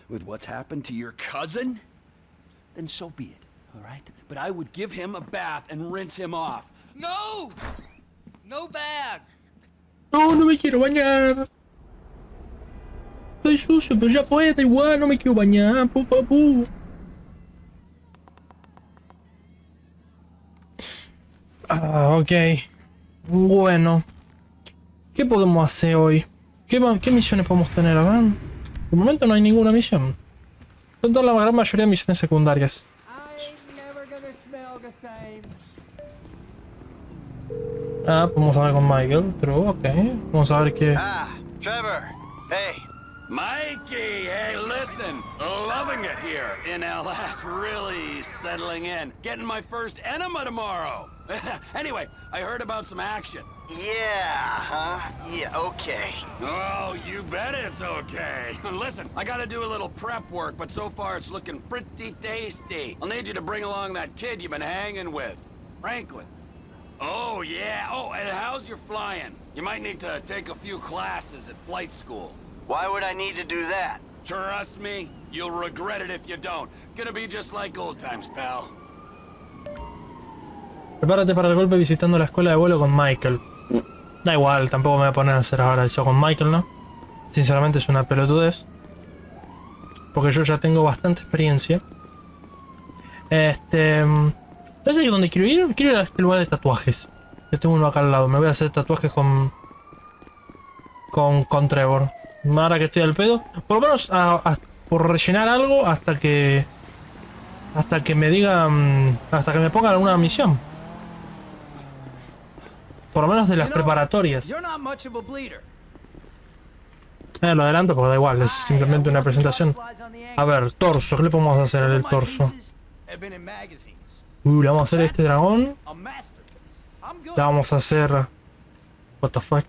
with what's happened to your cousin, then so be it, all right? But I would give him a bath and rinse him off. No! No bags! No, no me quiero bañar. Estoy sucio, pero ya fue, da igual, no me quiero bañar, por favor. Ah, ok. Bueno. ¿Qué podemos hacer hoy? ¿Qué misiones podemos tener? A ver. De momento no hay ninguna misión. Son todas la gran mayoría de misiones secundarias. Ah, vamos a ver con Michael. True, ok. Vamos a ver qué. Ah, Trevor. Hey. Mikey, hey, listen. Loving it here in LS. Really settling in. Getting my first enema tomorrow. Anyway, I heard about some action. Yeah, huh? Yeah, okay. Oh, you bet it's okay. Listen, I gotta do a little prep work, but so far it's looking pretty tasty. I'll need you to bring along that kid you've been hanging with, Franklin. Oh, yeah. Oh, and how's your flying? You might need to take a few classes at flight school. Why would I need to do that? Trust me, you'll regret it if you don't. Gonna be just like old times, pal. Prepárate para el golpe visitando la escuela de vuelo con Michael. Da igual, tampoco me voy a poner a hacer ahora eso con Michael, ¿no? Sinceramente es una pelotudez. Porque yo ya tengo bastante experiencia. No sé dónde quiero ir. Quiero ir a este lugar de tatuajes. Yo tengo uno acá al lado. Me voy a hacer tatuajes con Trevor. Ahora que estoy al pedo. Por lo menos por rellenar algo hasta que me digan. Hasta que me pongan alguna misión. Por lo menos de las preparatorias. Lo adelanto porque da igual, es simplemente una presentación. A ver, torso, ¿qué le podemos hacer al torso? Le vamos a hacer este dragón. Le vamos a hacer... What the fuck.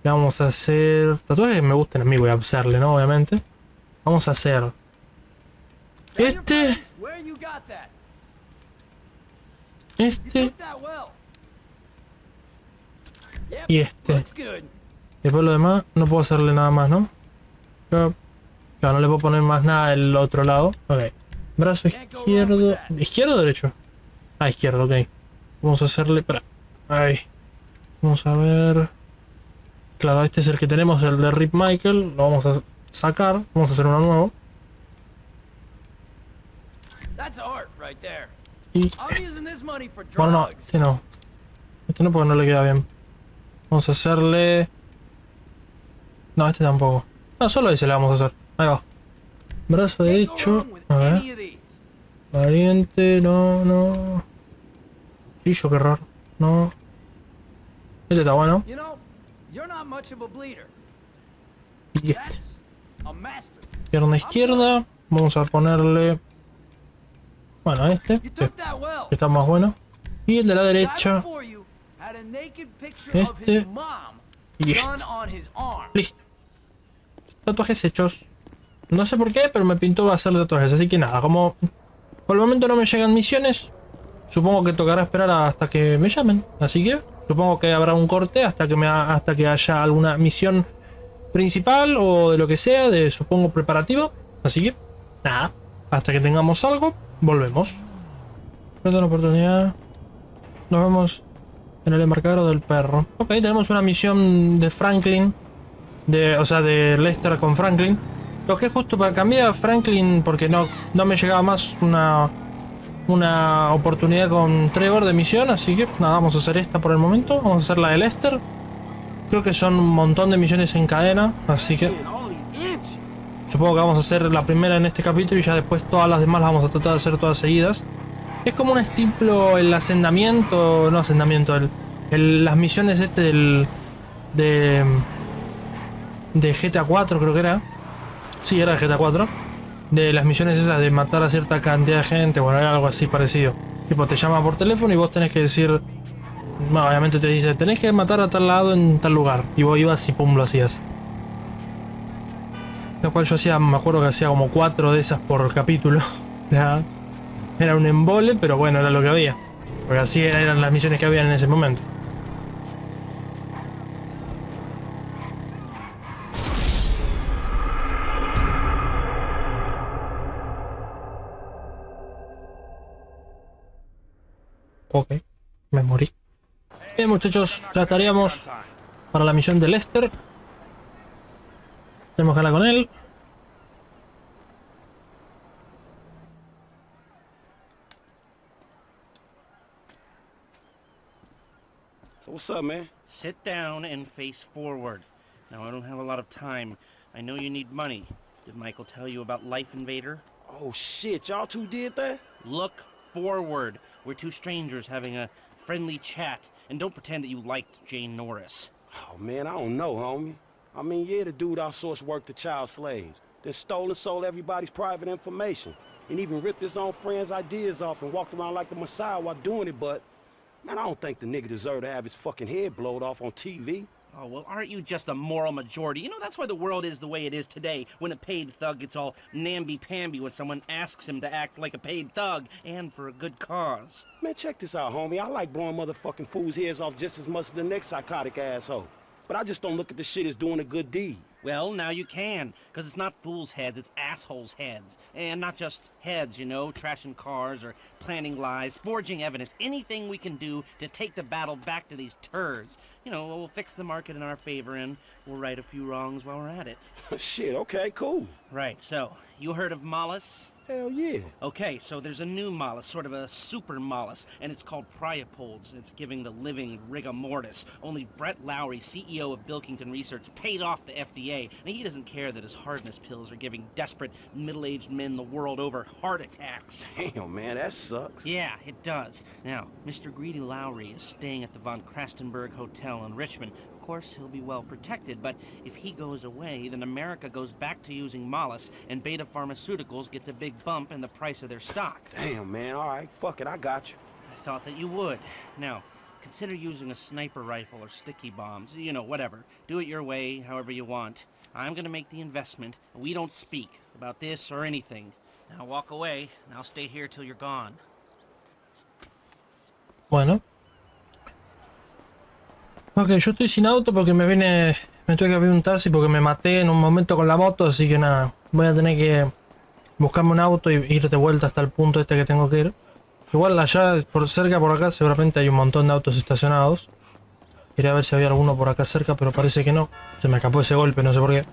Le vamos a hacer... Tatuajes que me gusten a mí voy a hacerle, ¿no? Obviamente. Vamos a hacer... Este... Y este. Después lo demás no puedo hacerle nada más, ¿no? Claro, no le puedo poner más nada del otro lado. Ok. Brazo izquierdo. ¿Izquierdo o derecho? Ah, izquierdo, ok. Vamos a hacerle... Espera. Ahí. Vamos a ver... Claro, este es el que tenemos, el de Rip Michael. Lo vamos a sacar. Vamos a hacer uno nuevo. Y... Bueno, no, este no. Este no porque no le queda bien. Vamos a hacerle... No, este tampoco. No, solo ese le vamos a hacer. Ahí va. Brazo derecho. A ver. Valiente, no. Chillo, qué raro. No. Este está bueno. Y este. Pierna izquierda. Vamos a ponerle... Bueno, este. Sí, que está más bueno. Y el de la derecha. Este. Y este. Listo. Tatuajes hechos. No sé por qué, pero me pintó hacer tatuajes. Así que nada, como por el momento no me llegan misiones, supongo que tocará esperar hasta que me llamen. Así que supongo que habrá un corte hasta que haya alguna misión principal o de lo que sea, de supongo preparativo. Así que nada, hasta que tengamos algo, volvemos. Otra oportunidad. Nos vemos en el embarcadero del perro. Ok, tenemos una misión de Franklin. O sea, de Lester con Franklin. Lo que es justo para cambiar a Franklin porque no me llegaba más una oportunidad con Trevor de misión. Así que nada, vamos a hacer esta por el momento. Vamos a hacer la de Lester. Creo que son un montón de misiones en cadena. Así que supongo que vamos a hacer la primera en este capítulo y ya después todas las demás las vamos a tratar de hacer todas seguidas. Es como un estilo el asentamiento. No asentamiento, las misiones de GTA 4 creo que era. Sí, era de GTA 4. De las misiones esas de matar a cierta cantidad de gente. Bueno, era algo así parecido. Tipo, te llaman por teléfono y vos tenés que decir... Bueno, obviamente te dice, tenés que matar a tal lado en tal lugar. Y vos ibas y pum, lo hacías. Lo cual yo hacía, me acuerdo que hacía como 4 de esas por capítulo. Era un embole, pero bueno, era lo que había. Porque así eran las misiones que había en ese momento. Ok, me morí. Bien, muchachos, ya estaríamos para la misión de Lester. Tenemos que hablar con él. So what's up, man? Sit down and face forward. Now, I don't have a lot of time. I know you need money. Did Michael tell you about Life Invader? Oh, shit, y'all two did that? Look forward. We're two strangers having a friendly chat. And don't pretend that you liked Jane Norris. Oh, man, I don't know, homie. I mean, yeah, the dude outsourced work to child slaves. Then stole and sold everybody's private information. And even ripped his own friends' ideas off and walked around like the Messiah while doing it, but... Man, I don't think the nigga deserved to have his fucking head blowed off on TV. Oh, well, aren't you just a moral majority? You know, that's why the world is the way it is today, when a paid thug gets all namby-pamby when someone asks him to act like a paid thug, and for a good cause. Man, check this out, homie. I like blowing motherfucking fools' heads off just as much as the next psychotic asshole. But I just don't look at the shit as doing a good deed. Well, now you can, because it's not fools' heads, it's assholes' heads. And not just heads, you know, trashing cars or planning lies, forging evidence, anything we can do to take the battle back to these turds. You know, we'll fix the market in our favor and we'll right a few wrongs while we're at it. Shit, okay, cool. Right, so, you heard of Mollis? Hell yeah. Okay, so there's a new mollusk, sort of a super mollusk, and it's called Priapods. It's giving the living rigor mortis. Only Brett Lowry, CEO of Bilkington Research, paid off the FDA, and he doesn't care that his hardness pills are giving desperate middle-aged men the world over heart attacks. Damn, man, that sucks. Yeah, it does. Now, Mr. Greedy Lowry is staying at the Von Krastenberg Hotel in Richmond. Of course, he'll be well protected, but if he goes away, then America goes back to using Mollis, and Beta Pharmaceuticals gets a big bump in the price of their stock. Damn, man, all right, fuck it, I got you. I thought that you would. Now, consider using a sniper rifle or sticky bombs, you know, whatever. Do it your way, however you want. I'm gonna make the investment, and we don't speak about this or anything. Now walk away, and I'll stay here till you're gone. Bueno. Ok, yo estoy sin auto porque me tuve que abrir un taxi porque me maté en un momento con la moto, así que nada, voy a tener que buscarme un auto y ir de vuelta hasta el punto este que tengo que ir. Igual allá, por cerca por acá, seguramente hay un montón de autos estacionados. Quería ver si había alguno por acá cerca, pero parece que no. Se me escapó ese golpe, no sé por qué.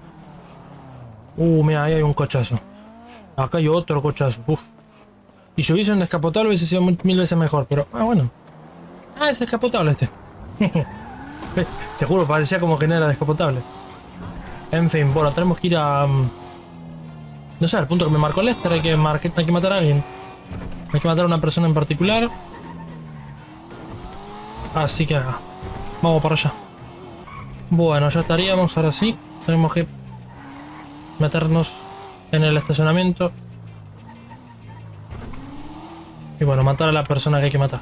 Mira, ahí hay un cochazo. Acá hay otro cochazo. Uf. Y si hubiese un descapotable hubiese sido mil veces mejor, pero... bueno. Es descapotable este. Te juro, parecía como que no era descapotable. En fin, bueno, tenemos que ir a... no sé, al punto que me marcó Lester, hay que matar a alguien. Hay que matar a una persona en particular. Así que nada, vamos para allá. Bueno, ya estaríamos, ahora sí. Tenemos que meternos en el estacionamiento. Y bueno, matar a la persona que hay que matar.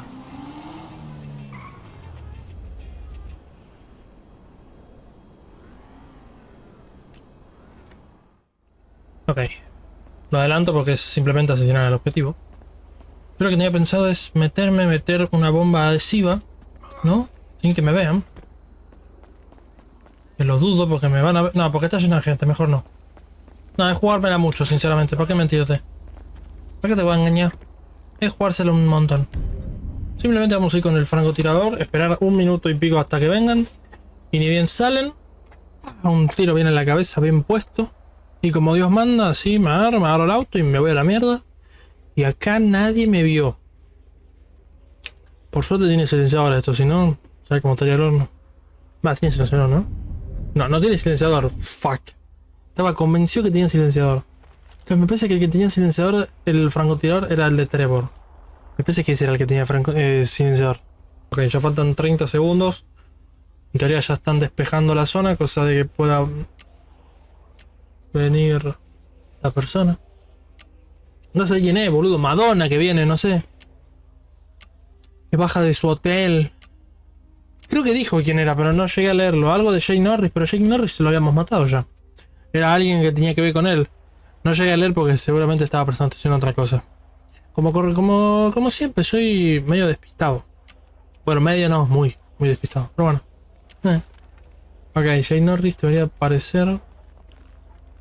Ok. Lo adelanto porque es simplemente asesinar al objetivo. Yo lo que tenía pensado es meter una bomba adhesiva, ¿no? Sin que me vean. Que lo dudo porque me van a ver. No, porque está llena de gente, mejor no. No, es jugármela mucho, sinceramente. ¿Para qué mentirte? ¿Para qué te voy a engañar? Es jugárselo un montón. Simplemente vamos a ir con el francotirador, esperar 1 minuto y pico hasta que vengan. Y ni bien salen, un tiro bien en la cabeza, bien puesto. Y como Dios manda, así me agarro el auto y me voy a la mierda. Y acá nadie me vio. Por suerte tiene silenciador esto, si no, ¿sabes cómo estaría el horno? Va, tiene silenciador, ¿no? No, no tiene silenciador, fuck. Estaba convencido que tenía silenciador. Que me parece que el que tenía silenciador, el francotirador, era el de Trevor. Me parece que ese era el que tenía silenciador. Ok, ya faltan 30 segundos. En teoría ya están despejando la zona, cosa de que pueda venir la persona. No sé quién es, boludo. Madonna que viene, no sé. Que baja de su hotel. Creo que dijo quién era, pero no llegué a leerlo. Algo de Jake Norris, pero Jake Norris lo habíamos matado ya. Era alguien que tenía que ver con él. No llegué a leer porque seguramente estaba prestando atención a otra cosa. Como siempre, soy medio despistado. Bueno, medio no, muy despistado. Pero bueno. Ok, Jake Norris debería aparecer.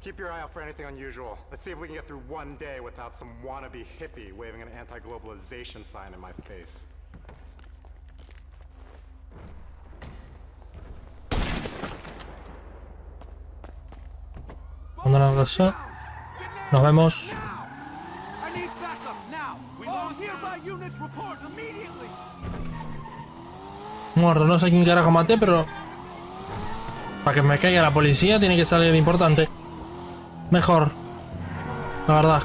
Keep your eye out for anything unusual. Let's see if we can get through one day without some wannabe hippie waving an anti-globalization sign in my face. Cuando la razón. Nos vemos. Muerto, no sé quién carajo maté, pero para que me caiga la policía tiene que salir importante. Mejor, la verdad.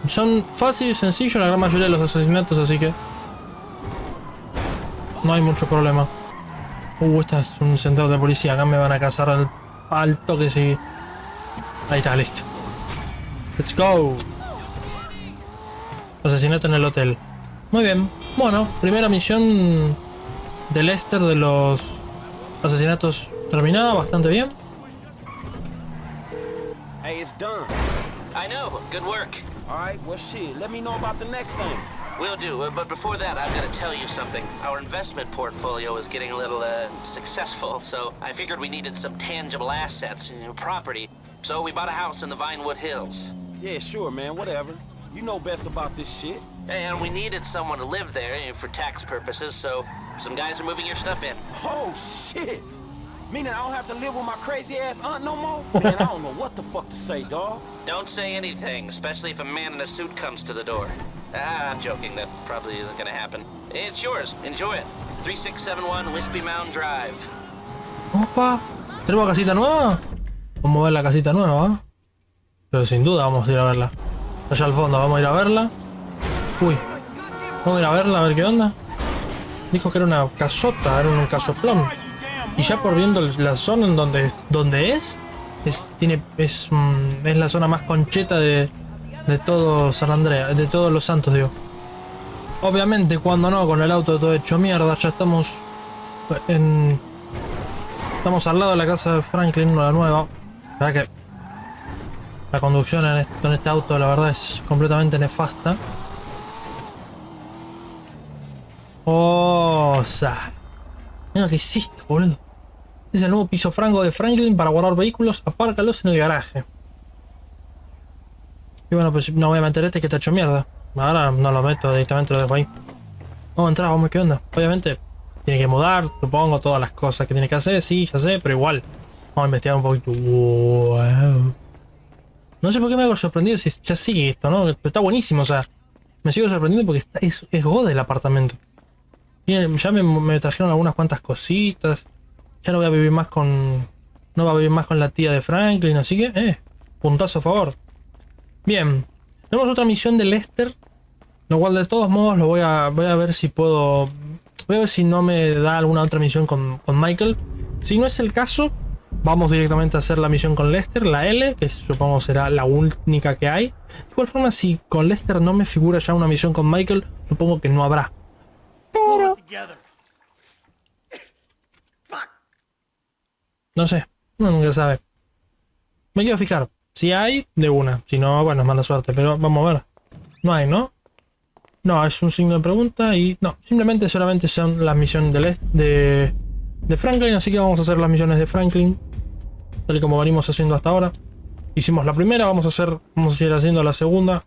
Son fáciles y sencillos la gran mayoría de los asesinatos, así que no hay mucho problema. Este es un centro de policía. Acá me van a cazar al toque si... Ahí está, listo. Let's go. Asesinato en el hotel. Muy bien. Bueno, primera misión de Lester de los asesinatos terminada. Bastante bien. Hey, it's done. I know. Good work. All right, well, shit. Let me know about the next thing. Will do, but before that, I've got to tell you something. Our investment portfolio is getting a little, successful, so I figured we needed some tangible assets, property. So we bought a house in the Vinewood Hills. Yeah, sure, man, whatever. You know best about this shit. And we needed someone to live there for tax purposes, so some guys are moving your stuff in. Oh, shit! Meaning I don't have to live with my crazy-ass aunt no more? Man, I don't know what the fuck to say, dawg. Don't say anything, especially if a man in a suit comes to the door. I'm joking, that probably isn't gonna happen. It's yours, enjoy it. 3671 Wispy Mound Drive. Opa, ¿tenemos casita nueva? Vamos a ver la casita nueva, ¿eh? Pero sin duda vamos a ir a verla. Allá al fondo, vamos a ir a verla. Uy, vamos a ir a verla, a ver qué onda. Dijo que era una casota, era un casoplón. Y ya por viendo la zona en donde es la zona más concheta de todo San Andreas, de todos los Santos, digo. Obviamente, cuando no, con el auto todo hecho mierda, ya estamos al lado de la casa de Franklin, la nueva. La verdad que la conducción en este auto, la verdad, es completamente nefasta. Oh, mira, ¿qué hiciste, boludo? Es el nuevo piso franco de Franklin para guardar vehículos. Apárcalos en el garaje. Y bueno, pues no voy a meter que está hecho mierda. Ahora no lo meto, directamente lo dejo ahí. Vamos a entrar, vamos a ver qué onda. Obviamente tiene que mudar, supongo, todas las cosas que tiene que hacer. Sí, ya sé, pero igual. Vamos a investigar un poquito. Wow. No sé por qué me hago sorprendido si ya sigue esto, ¿no? Está buenísimo, o sea. Me sigo sorprendiendo porque es god el apartamento. Ya me trajeron algunas cuantas cositas. Ya no voy a vivir más con No va a vivir más con la tía de Franklin, así que, puntazo a favor. Bien. Tenemos otra misión de Lester. Lo cual de todos modos lo voy a ver si puedo... Voy a ver si no me da alguna otra misión con Michael. Si no es el caso, vamos directamente a hacer la misión con Lester, la L, que supongo será la única que hay. De igual forma, si con Lester no me figura ya una misión con Michael, supongo que no habrá. Pero... no sé, uno nunca sabe. Me quiero fijar. Si hay, de una. Si no, bueno, es mala suerte. Pero vamos a ver. No hay, ¿no? No, es un signo de pregunta y... no, solamente son las misiones de Franklin. Así que vamos a hacer las misiones de Franklin. Tal y como venimos haciendo hasta ahora. Hicimos la primera, vamos a seguir haciendo la segunda.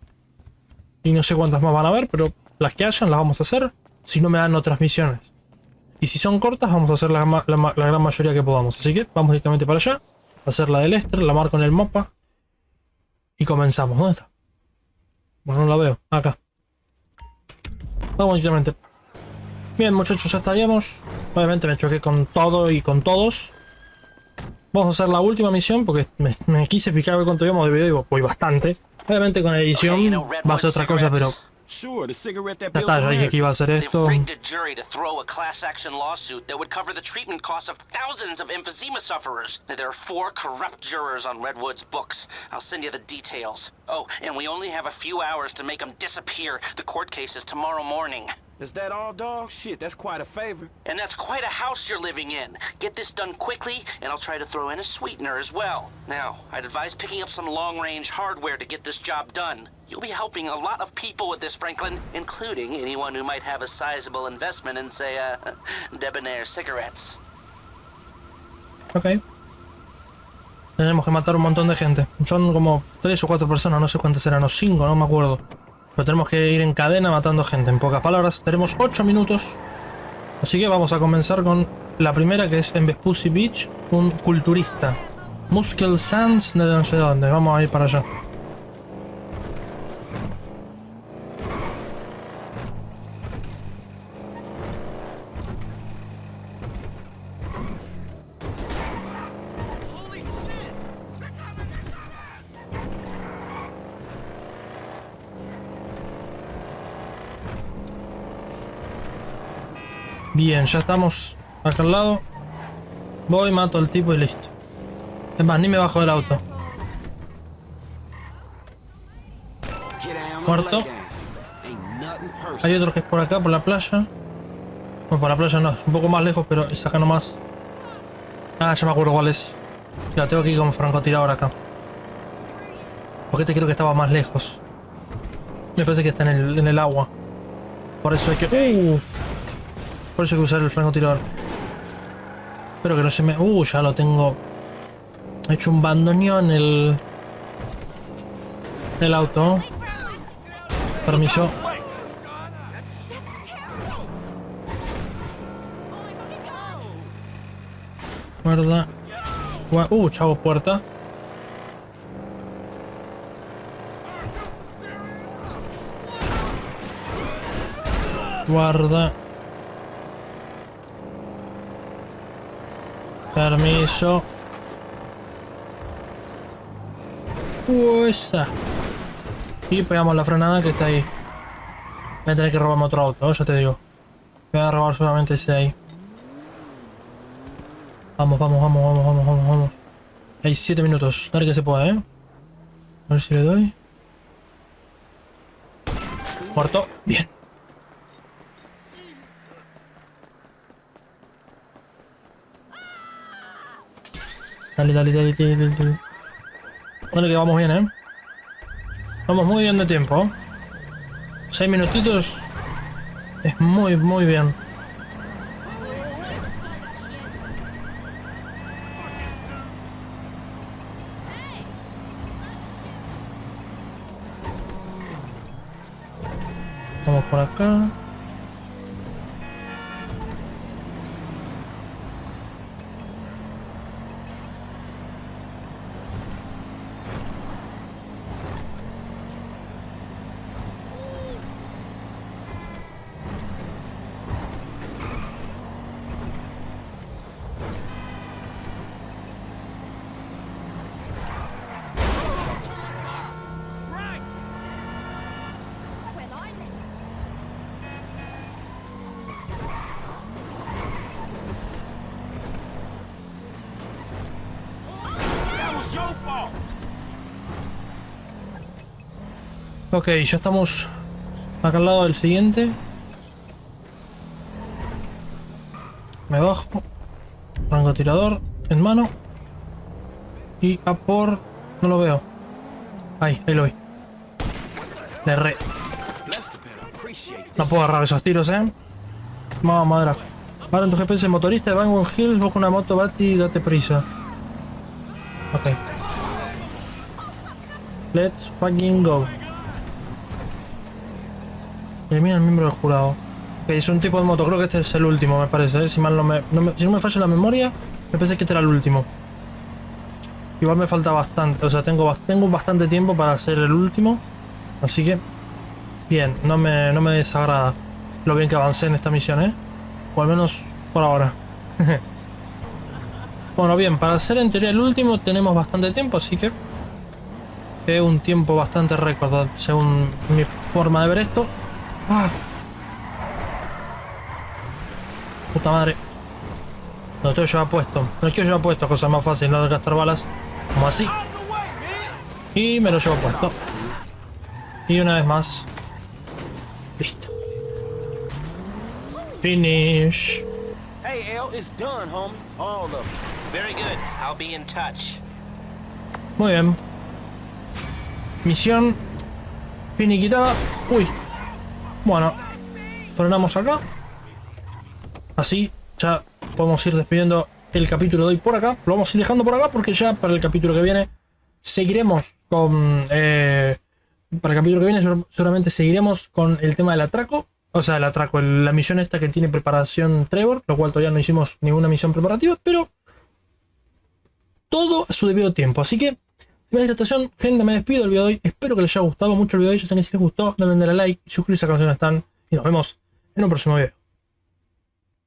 Y no sé cuántas más van a haber, pero las que hayan las vamos a hacer. Si no me dan otras misiones. Y si son cortas, vamos a hacer la gran mayoría que podamos. Así que vamos directamente para allá. A hacer la de Lester, la marco en el mapa. Y comenzamos. ¿Dónde está? Bueno, no la veo. Acá. Vamos directamente. Bien, muchachos, ya estaríamos. Obviamente me choqué con todo y con todos. Vamos a hacer la última misión porque me quise fijar a ver cuánto íbamos de video y voy bastante. Obviamente con edición va a ser otra cosa, pero... ya está, ya dije que iba a hacer esto. Is that all, dog? Shit, that's quite a favor. And that's quite a house you're living in. Get this done quickly, and I'll try to throw in a sweetener as well. Now, I'd advise picking up some long-range hardware to get this job done. You'll be helping a lot of people with this, Franklin, including anyone who might have a sizable investment in, say, debonair cigarettes. Ok. Tenemos que matar un montón de gente. Son como 3 o 4 personas, no sé cuántas eran, o 5, no me acuerdo. Pero tenemos que ir en cadena matando gente. En pocas palabras, tenemos 8 minutos. Así que vamos a comenzar con la primera, que es en Vespucci Beach, un culturista. Muscle Sands de no sé dónde. Vamos a ir para allá. Bien, ya estamos acá al lado. Voy, mato al tipo y listo. Es más, ni me bajo del auto. Muerto. Hay otro que es por acá, por la playa. No, por la playa no, es un poco más lejos, pero es acá nomás. Ah, ya me acuerdo cuál es. Lo tengo aquí como francotirador acá. Porque este creo que estaba más lejos. Me parece que está en el agua. Por eso hay que... por eso hay que usar el francotirador. Espero que no se me... ya lo tengo. He hecho un bandoneón el auto. Permiso. Guarda. Chavo, puerta. Guarda. Permiso. Esa. Y pegamos la frenada que está ahí. Voy a tener que robarme otro auto, ya te digo. Voy a robar solamente ese de ahí. Vamos. Hay 7 minutos. Dale que se pueda, A ver si le doy. Muerto. Bien. Dale. Vale, que vamos bien, Vamos muy bien de tiempo. 6 minutitos. Es muy bien. Vamos por acá. Ok, ya estamos acá al lado del siguiente. Me bajo. Francotirador en mano. Y a por... No lo veo. Ahí lo vi. Le re... No puedo agarrar esos tiros, Vamos, madre. Ahora en tu GPS motorista de Vanguard Hills, busca una moto Bati y date prisa. Ok. Let's fucking go. Elimina al miembro del jurado. Ok, es un tipo de moto, creo que este es el último, me parece, si mal si no me falla la memoria, me pensé que este era el último. Igual me falta bastante, o sea, tengo bastante tiempo para hacer el último. Así que, bien, no me desagrada lo bien que avancé en esta misión, o al menos por ahora. Bueno, bien, para hacer en teoría el último tenemos bastante tiempo, así que es un tiempo bastante récord, según mi forma de ver esto. ¡Ah! Puta madre. No quiero llevar puesto. No quiero llevar puesto, cosa más fácil, no de gastar balas. Como así. Y me lo llevo puesto. Y una vez más. Listo. Finish. Hey, L, it's done, homie. All of it. Very good. I'll be in touch. Muy bien. Misión finiquitada. Uy. Bueno. Frenamos acá. Así ya podemos ir despidiendo el capítulo de hoy por acá. Lo vamos a ir dejando por acá porque ya para el capítulo que viene seguiremos con... para el capítulo que viene seguramente seguiremos con el tema del atraco. O sea, el atraco, la misión esta que tiene preparación Trevor, lo cual todavía no hicimos ninguna misión preparativa, pero todo a su debido tiempo. Así que, sin más dilatación, gente, me despido del video de hoy. Espero que les haya gustado mucho el video de hoy. Ya saben que si les gustó, no olviden darle a like y suscribirse a la canal si no están. Y nos vemos en un próximo video.